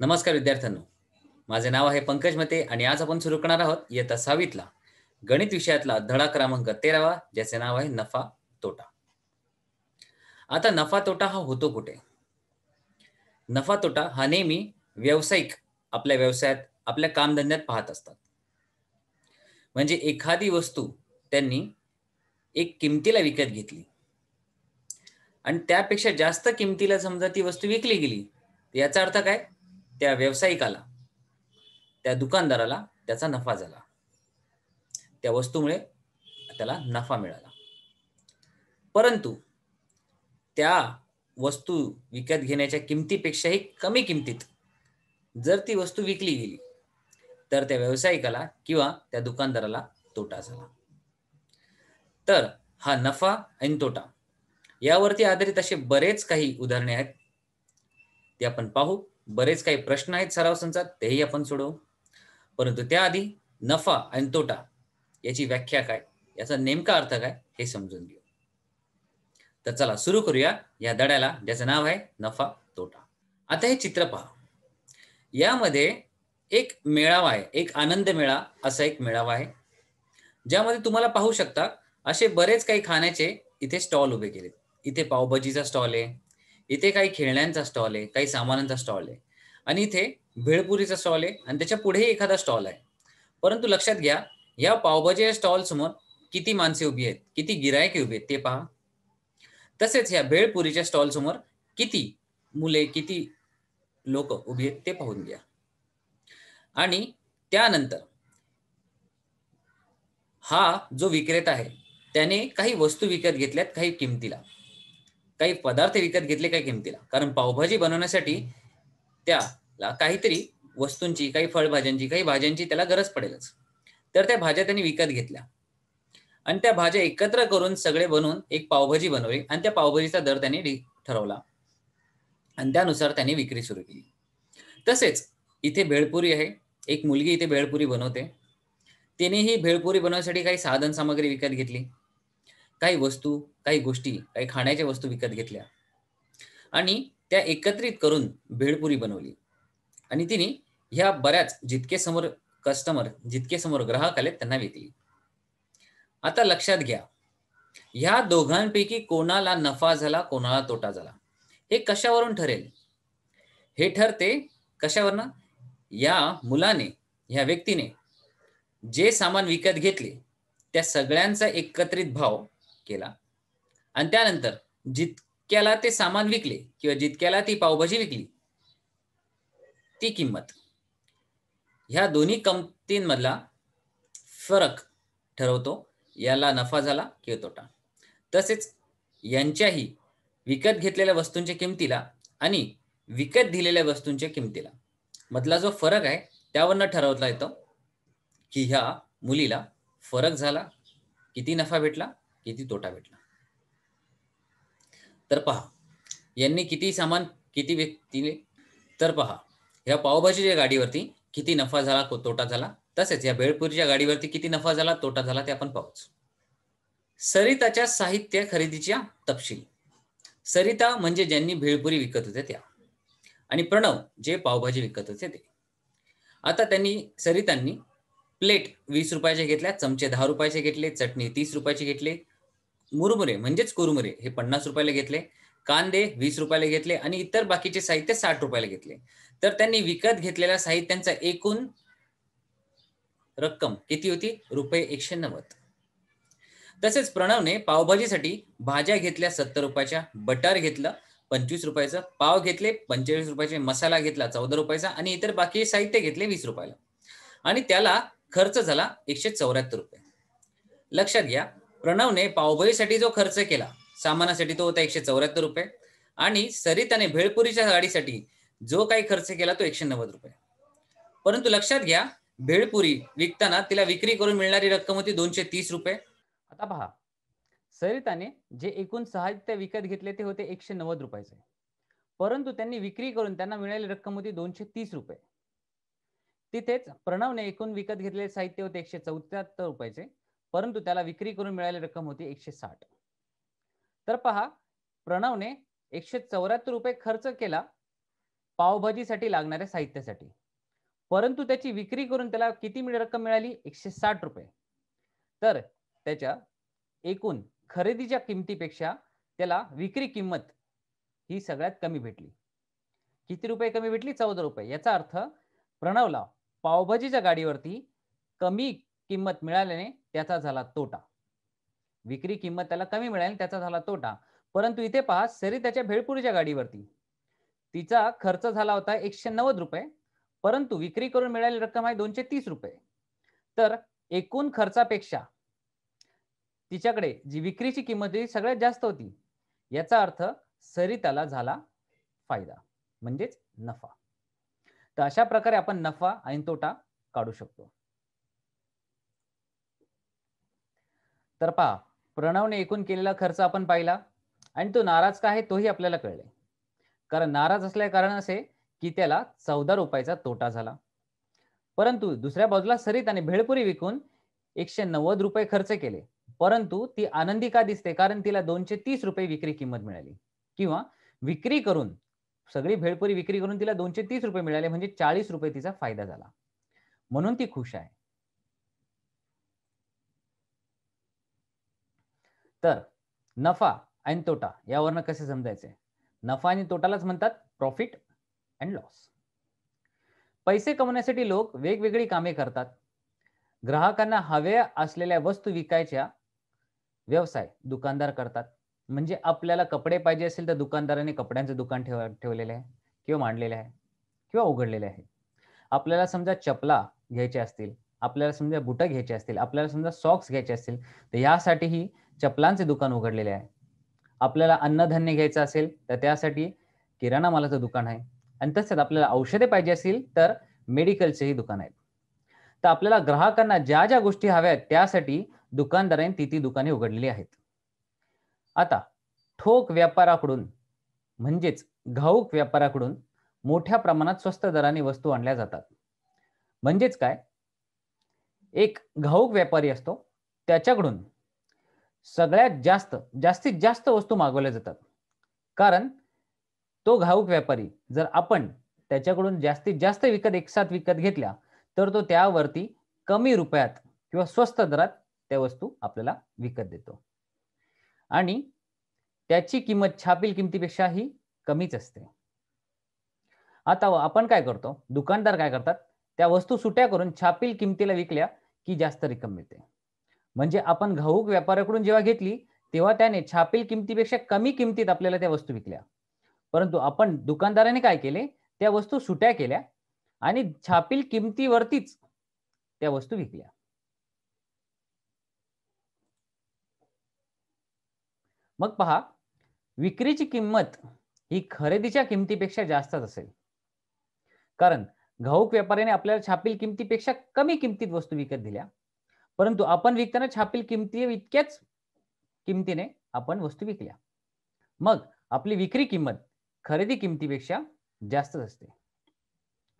नमस्कार विद्यार्थ्यांनो. माझे नाव आहे पंकज मते आणि आज आपण सुरू करणार आहोत इयत्ता 6वीतला गणित विषयातला धडा क्रमांक 13वा, ज्याचे नाव आहे नफा तोटा. आता नफा तोटा हा होतो कुठे? नफा तोटा हा नेहमी व्यावसायिक आपल्या व्यवसायात, आपल्या कामधंद्यात पाहत असतात. म्हणजे एखादी वस्तू त्यांनी एक किमतीला विकत घेतली आणि त्यापेक्षा जास्त किमतीला समजा ती वस्तू विकली गेली, तर याचा अर्थ काय? त्या व्यावसायिकाला, त्या दुकानदाराला त्याचा नफा झाला. त्या वस्तूमुळे त्याला नफा मिळाला. परंतु त्या वस्तू विकत घेण्याच्या किमतीपेक्षाही कमी किमतीत जर ती वस्तू विकली गेली, तर त्या व्यावसायिकाला किंवा त्या दुकानदाराला तोटा झाला. तर हा नफा आणि तोटा यावरती आधारित असे बरेच काही उदाहरणे आहेत, ते आपण पाहू. बरेच काही प्रश्न आहेत सराव संचात, तेही आपण सोडवू. परंतु त्याआधी नफा आणि तोटा याची व्याख्या काय, याचा नेमका अर्थ काय हे समजून घेऊ. तर चला सुरू करूया या धड्याला, ज्याचं नाव आहे नफा तोटा. आता हे चित्र पहा. यामध्ये एक मेळावा आहे, एक आनंद मेळा असा एक मेळावा आहे, ज्यामध्ये तुम्हाला पाहू शकता असे बरेच काही खाण्याचे इथे स्टॉल उभे केलेत. इथे पावभाजीचा स्टॉल आहे, इथे काही खेळण्यांचा स्टॉल आहे, काही सामानांचा स्टॉल आहे आणि इथे भेळपुरीचा स्टॉल आहे आणि त्याच्या पुढेही एखादा स्टॉल आहे. परंतु लक्षात घ्या, या पावभाजीच्या स्टॉल समोर किती माणसे उभी आहेत, किती गिरायके उभी आहेत ते पहा. तसेच या भेळपुरीच्या स्टॉल समोर किती मुले, किती लोक उभी आहेत ते पाहून घ्या. आणि त्यानंतर हा जो विक्रेता आहे त्याने काही वस्तू विकत घेतल्यात काही किमतीला, काही पदार्थ विकत घेतले काही किमतीला. कारण पावभाजी बनवण्यासाठी त्याला काहीतरी वस्तूंची, काही फळभाज्यांची, काही भाज्यांची त्याला गरज पडेलच. तर त्या भाज्या त्यांनी विकत घेतल्या आणि त्या भाज्या एकत्र करून सगळे बनवून एक पावभाजी बनवली आणि त्या पावभाजीचा दर त्यांनी ठरवला आणि त्यानुसार त्यांनी विक्री सुरू केली. तसेच इथे भेळपुरी आहे, एक मुलगी इथे भेळपुरी बनवते. तिनेही भेळपुरी बनवण्यासाठी काही साधन सामग्री विकत घेतली, काही वस्तू, काही गोष्टी, काही खाण्याच्या वस्तू विकत घेतल्या आणि त्या एकत्रित करून भेळपुरी बनवली आणि तिने ह्या बऱ्याच, जितके समोर ग्राहक आले त्यांना विकली. आता लक्षात घ्या, ह्या दोघांपैकी कोणाला नफा झाला, कोणाला तोटा झाला, हे कशावरून ठरेल? हे ठरते कशावरनं? या मुलाने, ह्या व्यक्तीने जे सामान विकत घेतले त्या सगळ्यांचा एकत्रित भाव केला आणि त्यानंतर जितक्याला ते सामान विकले किंवा जितक्याला ती पावभाजी विकली ती किंमत, ह्या दोन्ही किंमतींमधला फरक ठरवतो याला नफा झाला किंवा तोटा. तसेच यांच्याही विकत घेतलेल्या वस्तूंच्या किमतीला आणि विकत दिलेल्या वस्तूंच्या किमतीला मधला जो फरक आहे त्यावरनं ठरवता येतो की ह्या मुलीला फरक झाला, किती नफा भेटला, किती तोटा भेटला. तर पहा, यांनी किती सामान किती दिले. तर पहा, ह्या पावभाजीच्या गाडीवरती किती नफा झाला, तोटा झाला. तसेच या भेळपुरीच्या गाडीवरती किती नफा झाला, तोटा झाला ते आपण पाहूच. सरिताच्या साहित्य खरेदीच्या तपशील. सरिता म्हणजे ज्यांनी भेळपुरी विकत होते त्या, आणि प्रणव जे पावभाजी विकत होते ते. आता सरितांनी प्लेट 20 रुपयाचे घेतल्या, चमचे 10 रुपयाचे घेतले, चटणी 30 रुपयाचे घेतले, मुरमुरे म्हणजेच कुरमुरे हे 50 रुपयाला घेतले, कांदे 20 रुपयाला घेतले आणि इतर बाकीचे साहित्य 60 रुपयाला घेतले. तर त्यांनी विकत घेतलेल्या साहित्यांचा एकूण रक्कम किती होती? रुपये 190. तसेच प्रणवने पावभाजीसाठी भाज्या घेतल्या 70 रुपयाच्या, बटर घेतलं 25 रुपयाचं, पाव घेतले 45 रुपयाचे, मसाला घेतला 14 रुपयाचा आणि इतर बाकी साहित्य घेतले 20 रुपयाला आणि त्याला खर्च झाला 174 रुपये. लक्षात घ्या, प्रणवने पावभाजीसाठी जो खर्च केला सामानासाठी तो होता 174 रुपये आणि सरिताने भेळपुरीच्या गाडीसाठी जो काही खर्च केला तो 190 रुपये. परंतु लक्षात घ्या, भेळपुरी विकताना तिला विक्री करून मिळणारी रक्कम होती 230 रुपये. आता पहा, सरिताने जे एकूण साहित्य विकत घेतले ते होते 190 रुपयाचे, परंतु त्यांनी विक्री करून त्यांना मिळालेली रक्कम होती 230 रुपये. तिथेच प्रणवने एकूण विकत घेतलेले साहित्य होते 174 रुपयाचे, परंतु त्याला विक्री करून मिळालेली रक्कम होती 160. तर पहा, प्रणवने 174 रुपये खर्च केला पावभाजीसाठी लागणाऱ्या साहित्यासाठी. परंतु त्याची विक्री करून त्याला किती रक्कम मिळाली? 160 रुपये. तर त्याच्या एकूण खरेदीच्या किमतीपेक्षा त्याला विक्री किंमत ही सगळ्यात कमी भेटली. किती रुपये कमी भेटली? 14 रुपये. याचा अर्थ प्रणवला पावभाजीच्या गाडीवरती कमी किंमत मिळाल्याने त्याचा झाला तोटा. विक्री किंमत त्याला कमी मिळाली, त्याचा झाला तोटा. परंतु इथे पहा, सरिताच्या भेळपुरीच्या गाडीवरती तिचा खर्च झाला होता 190 रुपये, परंतु विक्री करून मिळालेली रक्कम आहे 230 रुपये. तर एकूण खर्चापेक्षा तिच्याकडे जी विक्रीची किंमत होती सगळ्यात जास्त होती. याचा अर्थ सरिताला झाला फायदा, म्हणजेच नफा. तर अशा प्रकारे आपण नफा आणि तोटा काढू शकतो. तर पहा, प्रणवने एकूण केलेला खर्च आपण पाहिला आणि तो नाराज का आहे तोही आपल्याला कळले. कारण नाराज असल्या कारण असे की त्याला 14 रुपयाचा तोटा झाला. परंतु दुसऱ्या बाजूला सरिताने भेळपुरी विकून 190 रुपये खर्च केले, परंतु ती आनंदी का दिसते? कारण तिला 230 रुपये विक्री किंमत मिळाली, किंवा विक्री करून सगळी भेळपुरी विक्री करून तिला 230 रुपये मिळाले, म्हणजे 40 रुपये तिचा फायदा झाला, म्हणून ती खुश आहे. तर नफा आणि तोटा यावरनं कसे समजायचे? नफा आणि तोटालाच म्हणतात प्रॉफिट अँड लॉस. पैसे कमवण्यासाठी लोक वेगवेगळी कामे करतात. ग्राहकांना हव्या असलेल्या वस्तू विकायच्या व्यवसाय दुकानदार करतात. म्हणजे आपल्याला कपडे पाहिजे असेल तर दुकानदाराने कपड्यांचं दुकान ठेवलेले आहे किंवा मांडलेले आहे किंवा उघडलेले आहे. आपल्याला समजा चपला घ्यायच्या असतील, आपल्याला समजा बुटं घ्यायचे असतील, आपल्याला समजा सॉक्स घ्यायचे असतील, तर यासाठीही चपलांचे दुकान उघडलेले आहे. आपल्याला अन्नधान्य घ्यायचं असेल तर त्यासाठी किराणा मालाचं दुकान आहे. आणि तसंच आपल्याला औषधे पाहिजे असतील तर मेडिकलचेही दुकान आहेत. तर आपल्याला ग्राहकांना ज्या ज्या गोष्टी हव्या आहेत त्यासाठी दुकानदारांनी ती दुकाने उघडलेली आहेत. आता ठोक व्यापाराकडून म्हणजेच घाऊक व्यापाराकडून मोठ्या प्रमाणात स्वस्त दराने वस्तू आणल्या जातात. म्हणजेच काय? एक घाऊक व्यापारी असतो, त्याच्याकडून सगळ्यात जास्तीत जास्त वस्तू मागवल्या जातात. कारण तो घाऊक व्यापारी जर आपण त्याच्याकडून जास्तीत जास्त एकसाथ विकत घेतल्या तर तो त्यावरती कमी रुपयात किंवा स्वस्त दरात त्या वस्तू आपल्याला विकत देतो आणि त्याची किंमत छापील किमतीपेक्षाही कमीच असते. आता आपण काय करतो? दुकानदार काय करतात? त्या वस्तू सुट्या करून छापील किमतीला विकल्या की जास्त रक्कम मिळते. म्हणजे आपण घाऊक व्यापाऱ्याकडून जेव्हा घेतली तेव्हा त्याने छापील किमतीपेक्षा कमी किमतीत आपल्याला त्या वस्तू विकल्या. परंतु आपण दुकानदाराने काय केले? त्या वस्तू सुट्या केल्या आणि छापील किमतीवरतीच त्या वस्तू विकल्या. मग पहा, विक्रीची किंमत ही खरेदीच्या किमतीपेक्षा जास्तच असेल. कारण घाऊक व्यापाऱ्याने आपल्याला छापील किमतीपेक्षा कमी किमतीत वस्तू विकत दिल्या, परंतु आपण विकताना छापील किमती इतक्याच किमतीने आपण वस्तू विकल्या. मग आपली विक्री किंमत खरेदी किमतीपेक्षा जास्तच असते.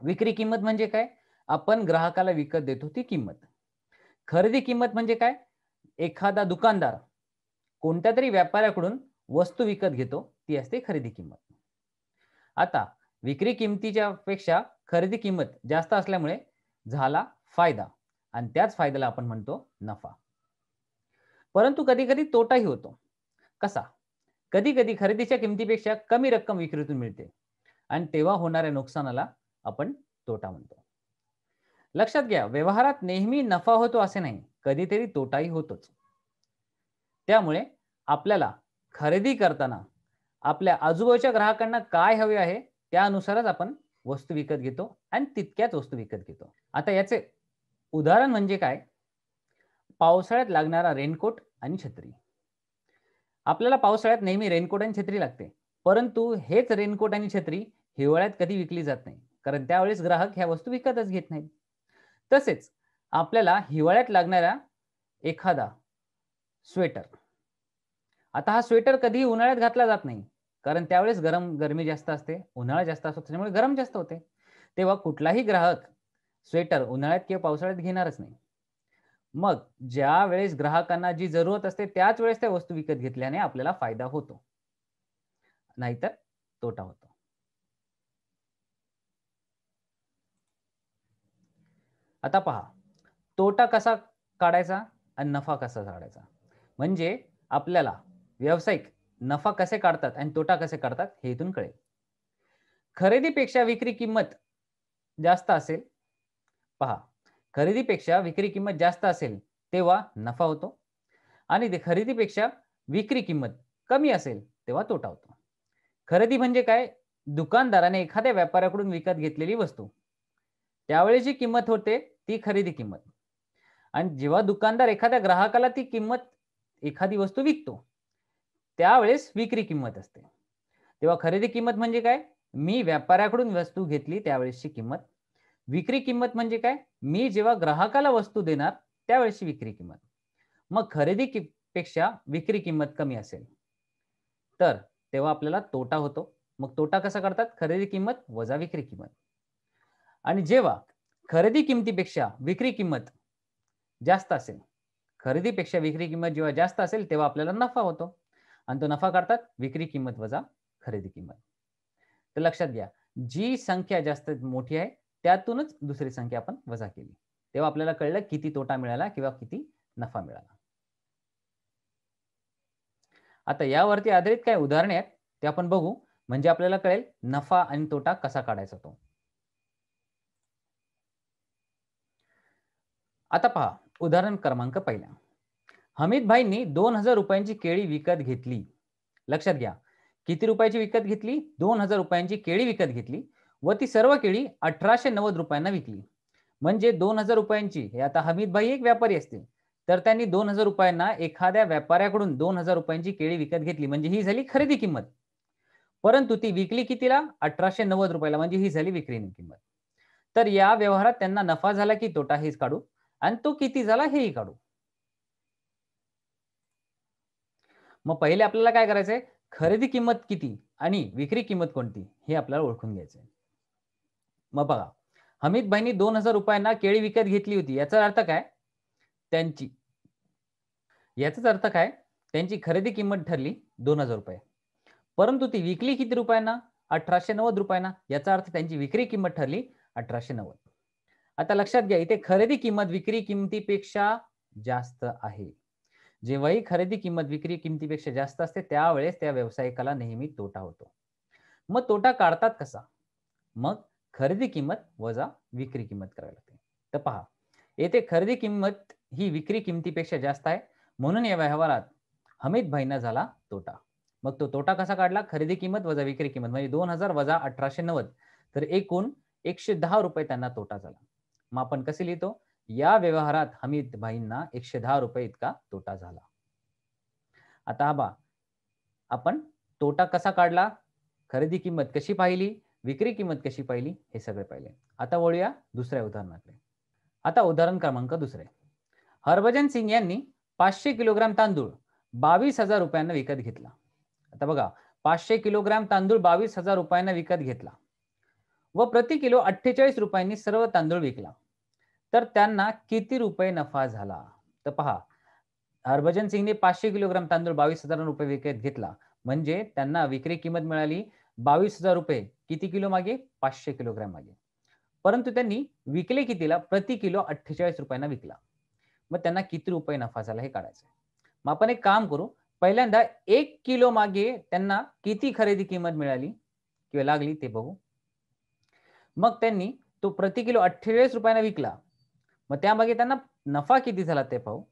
विक्री किंमत म्हणजे काय? आपण ग्राहकाला विकत देतो ती किंमत. खरेदी किंमत म्हणजे काय? एखादा दुकानदार कोणत्या तरी व्यापाऱ्याकडून वस्तू विकत घेतो, ती असते खरेदी किंमत. आता विक्री किमतीच्या पेक्षा खरेदी किंमत जास्त असल्यामुळे झाला फायदा आणि त्याच फायद्याला आपण म्हणतो नफा. परंतु कधी कधी तोटाही होतो. कसा? कधी कधी खरेदीच्या किमतीपेक्षा कमी रक्कम विक्रीतून मिळते आणि तेव्हा होणाऱ्या नुकसानाला आपण तोटा म्हणतो. लक्षात घ्या, व्यवहारात नेहमी नफा होतो असे नाही, कधीतरी तोटाही होतोच. त्यामुळे आपल्याला खरेदी करताना आपल्या आजूबाजूच्या ग्राहकांना काय हवे आहे त्यानुसारच आपण वस्तू विकत घेतो आणि तितक्याच वस्तू विकत घेतो. आता याचे उदाहरण म्हणजे काय? पावसाळ्यात लागणारा रेनकोट आणि छत्री. आपल्याला पावसाळ्यात नेहमी रेनकोट आणि छत्री लागते, परंतु हेच रेनकोट आणि छत्री हिवाळ्यात कधी विकली जात नाही, कारण त्यावेळेस ग्राहक ह्या वस्तू विकतच घेत नाहीत. तसेच आपल्याला हिवाळ्यात लागणारा एखादा स्वेटर, आता हा स्वेटर कधी उन्हाळ्यात घातला जात नाही, कारण त्यावेळेस गरमी जास्त असते, उन्हाळा जास्त असतो, त्यामुळे गरम जास्त होते. तेव्हा कुठलाही ग्राहक स्वेटर उन्हाळ्यात किंवा पावसाळ्यात घेणारच नाही. मग ज्या वेळेस ग्राहकांना जी जरूरत असते त्याच वेळेस त्या वस्तू विकत घेतल्याने आपल्याला फायदा होतो, नाहीतर तोटा होतो. आता पहा, तोटा कसा काढायचा आणि नफा कसा काढायचा. म्हणजे आपल्याला व्यावसायिक नफा कसे काढतात आणि तोटा कसे काढतात हे इथून कळेल. खरेदीपेक्षा विक्री किंमत जास्त असेल, पहा, खरेदीपेक्षा विक्री किंमत जास्त असेल तेव्हा नफा होतो आणि खरेदीपेक्षा विक्री किंमत कमी असेल तेव्हा तोटा होतो. खरेदी म्हणजे काय? दुकानदाराने एखाद्या व्यापाऱ्याकडून विकत घेतलेली वस्तू. त्यावेळेस जी किंमत होते ती खरेदी किंमत. आणि जेव्हा दुकानदार एखाद्या ग्राहकाला ती किंमत एखादी वस्तू विकतो, त्यावेळेस विक्री किंमत असते. तेव्हा खरेदी किंमत म्हणजे काय? मी व्यापाऱ्याकडून वस्तू घेतली त्यावेळेसची किंमत. विक्री किंमत म्हणजे काय? मी जेव्हा ग्राहकाला वस्तू देणार त्यावेळेसची विक्री किंमत. मग पेक्षा विक्री किंमत कमी असेल तर तेव्हा आपल्याला तोटा होतो. मग तोटा कसा करतात? खरेदी किंमत वजा विक्री किंमत. आणि जेव्हा खरेदी किमतीपेक्षा विक्री किंमत जास्त असेल, खरेदीपेक्षा विक्री किंमत जेव्हा जास्त असेल तेव्हा आपल्याला नफा होतो आणि तो नफा काढतात विक्री किंमत वजा खरेदी किंमत. तर लक्षात घ्या, जी संख्या जास्त मोठी आहे त्यातूनच दुसरी संख्या आपण वजा केली. तेव्हा आपल्याला कळलं किती तोटा मिळाला किंवा किती नफा मिळाला. आता यावरती आधारित काही उदाहरणे आहेत ते आपण बघू, म्हणजे आपल्याला कळेल नफा आणि तोटा कसा काढायचा तो. आता पहा, उदाहरण क्रमांक पहिला. हमीदभाईंनी 2000 रुपयांची केळी विकत घेतली. लक्षात घ्या, किती रुपयाची विकत घेतली? 2000 रुपयांची केळी विकत घेतली व ती सर्व केळी 1890 रुपयांना विकली. म्हणजे 2000 रुपयांची, हे आता हमीदभाई एक व्यापारी असतील तर त्यांनी 2000 रुपयांना एखाद्या व्यापाऱ्याकडून 2000 रुपयांची केळी विकत घेतली, म्हणजे ही झाली खरेदी किंमत. परंतु ती विकली कितीला? 1890 रुपयाला, म्हणजे ही झाली विक्री किंमत. तर या व्यवहारात त्यांना नफा झाला की तोटा हेच काढू आणि तो किती झाला हेही काढू. मग पहिले आपल्याला काय करायचंय? खरेदी किंमत किती आणि विक्री किंमत कोणती हे आपल्याला ओळखून घ्यायचंय. मग बघा, हमीदभाईंनी 2000 रुपयांना केळी विकत घेतली होती. याचा अर्थ काय? त्यांची याचाच अर्थ काय? त्यांची खरेदी किंमत ठरली 2000 रुपये. परंतु ती विकली किती रुपयांना? 1890 रुपयांना. याचा अर्थ त्यांची विक्री किंमत ठरली 1890. आता लक्षात घ्या, इथे खरेदी किंमत विक्री किमतीपेक्षा जास्त आहे. जेव्हाही खरेदी किंमत विक्री किमतीपेक्षा जास्त असते त्यावेळेस त्या व्यावसायिकाला नेहमी तोटा होतो. मग तोटा काढतात कसा? मग खरेदी किंमत वजा विक्री किंमत करावी लागते. तर पहा, येथे खरेदी किंमत ही विक्री किमतीपेक्षा जास्त आहे, म्हणून या व्यवहारात हमीद भाईंना झाला तोटा. मग तो तोटा कसा काढला? खरेदी किंमत वजा विक्री किंमत, म्हणजे 2000 वजा 1890, तर एकूण 110 रुपये त्यांना तोटा झाला. मग आपण कसे लिहितो? या व्यवहारात हमीद भाईंना 110 रुपये इतका तोटा झाला. आता हा आपण तोटा कसा काढला, खरेदी किंमत कशी पाहिली, विक्री किंमत कशी पाहिली हे सगळे पाहिले. आता वळूया दुसऱ्या उदाहरणाकडे. आता उदाहरण क्रमांक दुसरे. हरभजन सिंग यांनी 500 किलोग्राम तांदूळ 22,000 रुपयांना विकत घेतला. आता बघा, 500 किलोग्राम तांदूळ 22,000 रुपयांना विकत घेतला व प्रति किलो 48 रुपयांनी सर्व तांदूळ विकला. तर त्यांना किती रुपये नफा झाला? तर पहा, हरभजन सिंगने 500 किलोग्राम तांदूळ 22,000 रुपये विकत घेतला, म्हणजे त्यांना विक्री किंमत मिळाली 22,000 रुपये. किती किलो मागे? 500 किलोग्राम मागे. परंतु त्यांनी विकले कितीला? प्रति किलो 48 रुपयांना विकला. मग त्यांना किती रुपये नफा झाला हे काढायचं. मग आपण एक काम करू, पहिल्यांदा 1 किलो मागे त्यांना किती खरेदी किंमत मिळाली किंवा लागली ते बघू. मग त्यांनी तो प्रति किलो 48 रुपयांना विकला, मग त्यामागे त्यांना नफा किती झाला ते पाहू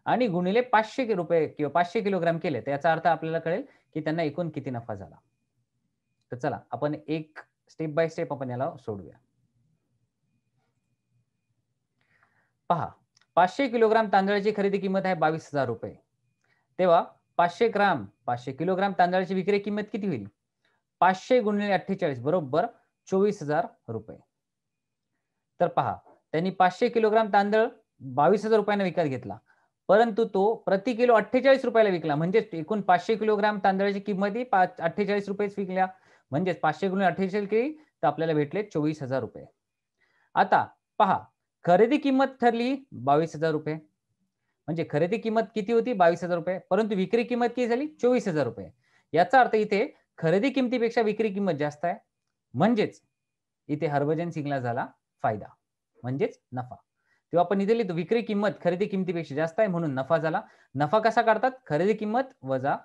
आणि गुणिले 500 रुपये किंवा 500 किलोग्राम केले, तर याचा अर्थ आपल्याला कळेल की त्यांना एकूण किती नफा झाला. तर चला आपण एक स्टेप बाय स्टेप आपण याला सोडूया. पहा, 500 किलोग्राम तांदळाची खरेदी किंमत आहे 22,000 रुपये. तेव्हा 500 किलोग्राम तांदळाची विक्री किंमत किती होईल? 500 गुणिले 48 बरोबर 24,000 रुपये. तर पहा, त्यांनी 500 किलोग्राम तांदळ 22,000 रुपयांना विकत घेतला, परंतु तो प्रति किलो 48 रुपयाला विकला, म्हणजे एकूण 500 किलोग्राम तांदळाची किंमत ही 48 रुपयेच विकल्या, म्हणजे 500 गुणिले 48 केली तर आपल्याला भेटले 24,000 रुपये. आता पहा, खरेदी किंमत ठरली 22,000 रुपये, म्हणजे खरेदी किंमत किती होती? 22,000 रुपये, परंतु विक्री किंमत किती झाली? 24,000 रुपये. याचा अर्थ इथे खरेदी किमतीपेक्षा विक्री किंमत जास्त आहे, म्हणजेच इथे हरभजन सिंगला झाला फायदा. म्हणजेच नफा. तेव्हा आपण इथे लिहितो विक्री किंमत खरेदी किमतीपेक्षा जास्त आहे म्हणून नफा झाला. नफा कसा काढतात? खरेदी किंमत वजा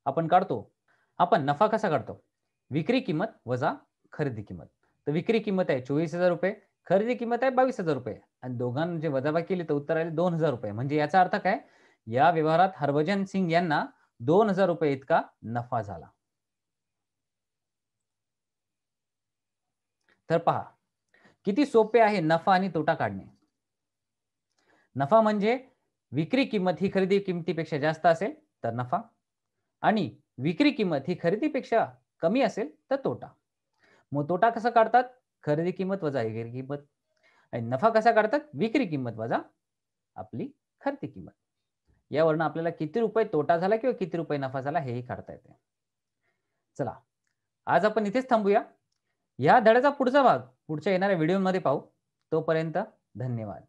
आपण काढतो. आपण नफा कसा काढतो? विक्री किंमत वजा खरेदी किंमत. तर विक्री किंमत आहे ₹24,000, खरेदी किंमत आहे ₹22,000 आणि दोघांची वजाबाकी केली तर उत्तर आले ₹2,000. म्हणजे याचा अर्थ काय? या व्यवहारात हरभजन सिंग यांना ₹2,000 इतका नफा झाला. तर पहा किती सोपे आहे नफा आणि तोटा काढणे. नफा म्हणजे विक्री किंमत ही खरेदी किमतीपेक्षा जास्त असेल तर नफा आणि विक्री किंमत ही खरेदीपेक्षा कमी असेल तर तोटा. मग तोटा कसा काढतात? खरेदी किंमत वजा विक्री किंमत आणि नफा कसा काढतात? विक्री किंमत वजा आपली खरेदी किंमत. यावरून आपल्याला किती रुपये तोटा झाला किंवा किती रुपये नफा झाला हेही काढता येते. चला आज आपण इथेच थांबूया. या धड्याचा पुढचा भाग पुढच्या येणाऱ्या व्हिडिओमध्ये पाहू. तोपर्यंत धन्यवाद.